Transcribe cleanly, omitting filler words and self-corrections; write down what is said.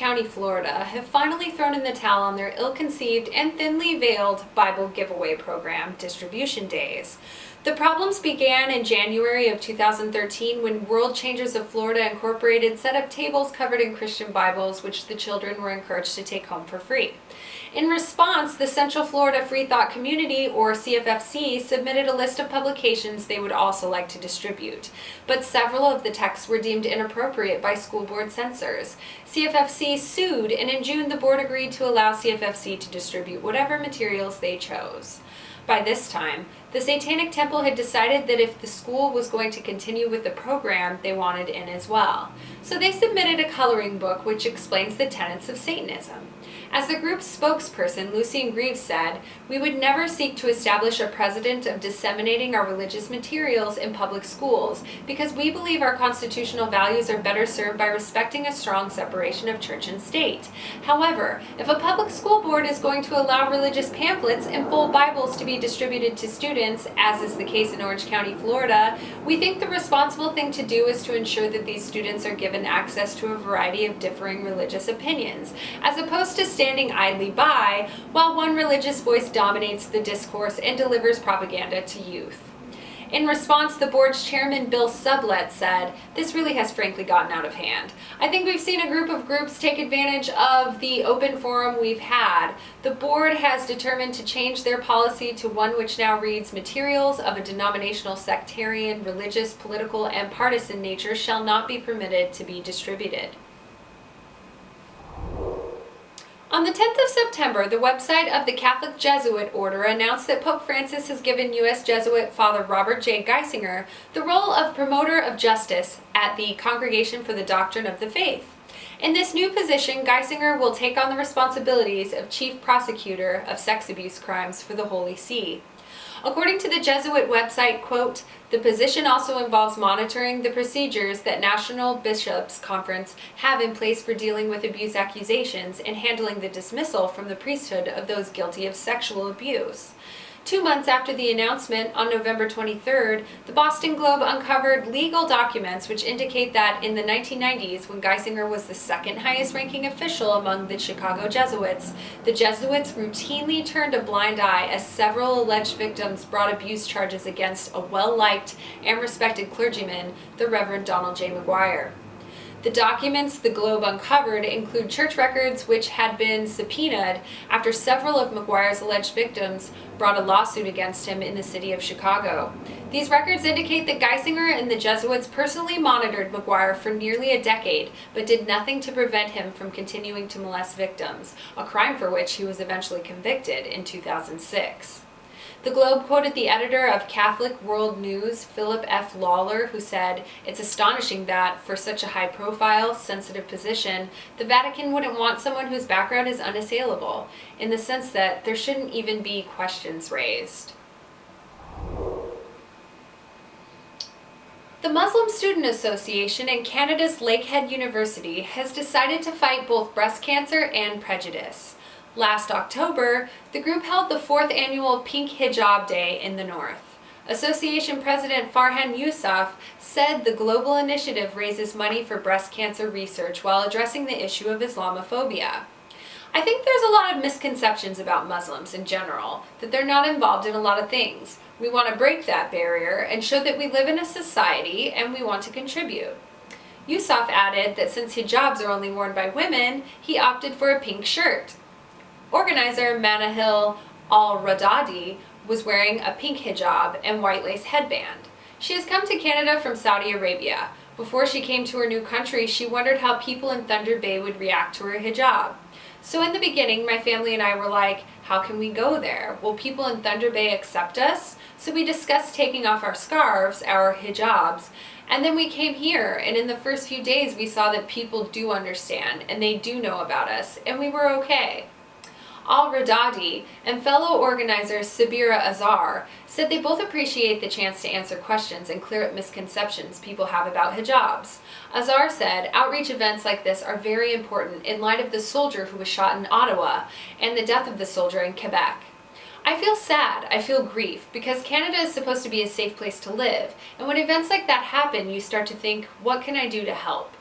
County, Florida, have finally thrown in the towel on their ill-conceived and thinly veiled Bible giveaway program, Distribution Days. The problems began in January of 2013 when World Changers of Florida Incorporated set up tables covered in Christian Bibles, which the children were encouraged to take home for free. In response, the Central Florida Free Thought Community, or CFFC, submitted a list of publications they would also like to distribute. But several of the texts were deemed inappropriate by school board censors. CFFC sued, and in June the board agreed to allow CFFC to distribute whatever materials they chose. By this time, the Satanic Temple had decided that if the school was going to continue with the program, they wanted in as well. So they submitted a coloring book which explains the tenets of Satanism. As the group's spokesperson, Lucien Greaves, said, "We would never seek to establish a precedent of disseminating our religious materials in public schools because we believe our constitutional values are better served by respecting a strong separation of church and state. However, if a public school board is going to allow religious pamphlets and full Bibles to be distributed to students, as is the case in Orange County, Florida, we think the responsible thing to do is to ensure that these students are given access to a variety of differing religious opinions, as opposed to standing idly by while one religious voice dominates the discourse and delivers propaganda to youth." In response, the board's chairman, Bill Sublette, said, "This really has frankly gotten out of hand. I think we've seen a group of groups take advantage of the open forum we've had. The board has determined to change their policy to one which now reads, 'Materials of a denominational, sectarian, religious, political, and partisan nature shall not be permitted to be distributed.'" On the 10th of September, the website of the Catholic Jesuit Order announced that Pope Francis has given U.S. Jesuit Father Robert J. Geisinger the role of promoter of justice at the Congregation for the Doctrine of the Faith. In this new position, Geisinger will take on the responsibilities of Chief Prosecutor of Sex Abuse Crimes for the Holy See. According to the Jesuit website, quote, "The position also involves monitoring the procedures that National Bishops' Conference have in place for dealing with abuse accusations and handling the dismissal from the priesthood of those guilty of sexual abuse." 2 months after the announcement, on November 23rd, the Boston Globe uncovered legal documents which indicate that in the 1990s, when Geisinger was the second highest ranking official among the Chicago Jesuits, the Jesuits routinely turned a blind eye as several alleged victims brought abuse charges against a well-liked and respected clergyman, the Reverend Donald J. McGuire. The documents the Globe uncovered include church records which had been subpoenaed after several of McGuire's alleged victims brought a lawsuit against him in the city of Chicago. These records indicate that Geisinger and the Jesuits personally monitored McGuire for nearly a decade, but did nothing to prevent him from continuing to molest victims, a crime for which he was eventually convicted in 2006. The Globe quoted the editor of Catholic World News, Philip F. Lawler, who said, "It's astonishing that, for such a high-profile, sensitive position, the Vatican wouldn't want someone whose background is unassailable, in the sense that there shouldn't even be questions raised." The Muslim Student Association in Canada's Lakehead University has decided to fight both breast cancer and prejudice. Last October, the group held the 4th annual Pink Hijab Day in the North. Association President Farhan Yousaf said the global initiative raises money for breast cancer research while addressing the issue of Islamophobia. "I think there's a lot of misconceptions about Muslims in general, that they're not involved in a lot of things. We want to break that barrier and show that we live in a society and we want to contribute." Yousaf added that since hijabs are only worn by women, he opted for a pink shirt. Organizer Manahil al-Radadi was wearing a pink hijab and white lace headband. She has come to Canada from Saudi Arabia. Before she came to her new country, she wondered how people in Thunder Bay would react to her hijab. "So in the beginning, my family and I were like, how can we go there? Will people in Thunder Bay accept us? So we discussed taking off our scarves, our hijabs, and then we came here, and in the first few days we saw that people do understand, and they do know about us, and we were okay." Al-Radadi and fellow organizer Sabira Azhar said they both appreciate the chance to answer questions and clear up misconceptions people have about hijabs. Azhar said outreach events like this are very important in light of the soldier who was shot in Ottawa and the death of the soldier in Quebec. "I feel sad, I feel grief, because Canada is supposed to be a safe place to live, and when events like that happen, you start to think, what can I do to help?